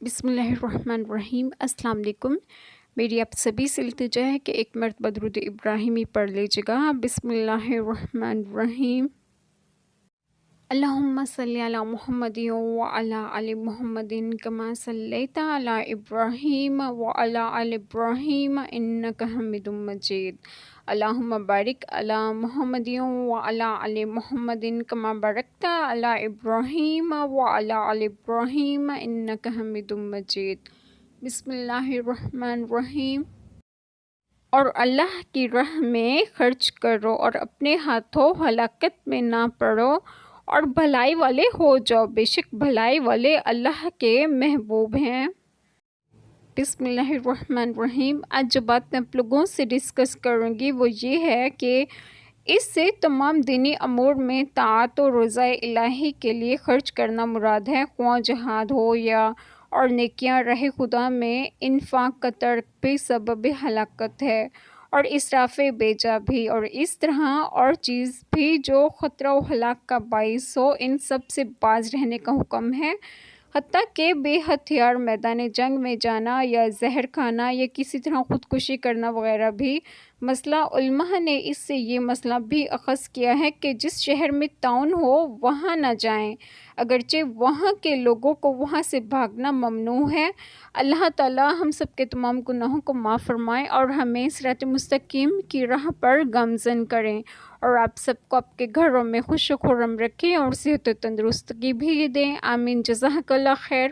بسم اللہ الرحمن الرحیم۔ السلام علیکم۔ میری آپ سبھی سے التجا ہے کہ ایک مرتبہ درود ابراہیمی پڑھ لیجیے گا۔ بسم اللہ الرحمن الرحیم۔ اللہم صلی علی محمد وعلی آل محمد کما صلیت علی ابراہیم وعلی آل ابراہیم انک حمید مجید۔ اللہم بارک علی محمد وعلی آل محمد کما بارکت علی ابراہیم وعلی آل ابراہیم انک حمید مجید۔ بسم اللہ الرحمن الرحیم۔ اور اللہ کی راہ میں خرچ کرو اور اپنے ہاتھوں ہلاکت میں نہ پڑو اور بھلائی والے ہو جاؤ، بے شک بھلائی والے اللہ کے محبوب ہیں۔ بسم اللہ الرحمن الرحیم۔ آج جو بات میں آپ لوگوں سے ڈسکس کروں گی وہ یہ ہے کہ اس سے تمام دینی امور میں طاعت و رضا الہی کے لیے خرچ کرنا مراد ہے، خواہ جہاد ہو یا اور نیکیاں راہ خدا میں انفاق کا ترک بھی سبب ہلاکت ہے، اور اسراف بیجا بھی، اور اس طرح اور چیز بھی جو خطرہ و ہلاک کا باعث ہو، ان سب سے باز رہنے کا حکم ہے۔ حتیٰ کہ بے ہتھیار میدان جنگ میں جانا یا زہر کھانا یا کسی طرح خودکشی کرنا وغیرہ بھی۔ مسئلہ علماء نے اس سے یہ مسئلہ بھی اخذ کیا ہے کہ جس شہر میں طاعون ہو وہاں نہ جائیں، اگرچہ وہاں کے لوگوں کو وہاں سے بھاگنا ممنوع ہے۔ اللہ تعالی ہم سب کے تمام گناہوں کو معاف فرمائے اور ہمیں صراط مستقیم کی راہ پر گامزن کریں، اور آپ سب کو آپ کے گھروں میں خوش و خرم رکھیں اور صحت و تندرستگی بھی دیں۔ آمین۔ جزاک اللہ خیر۔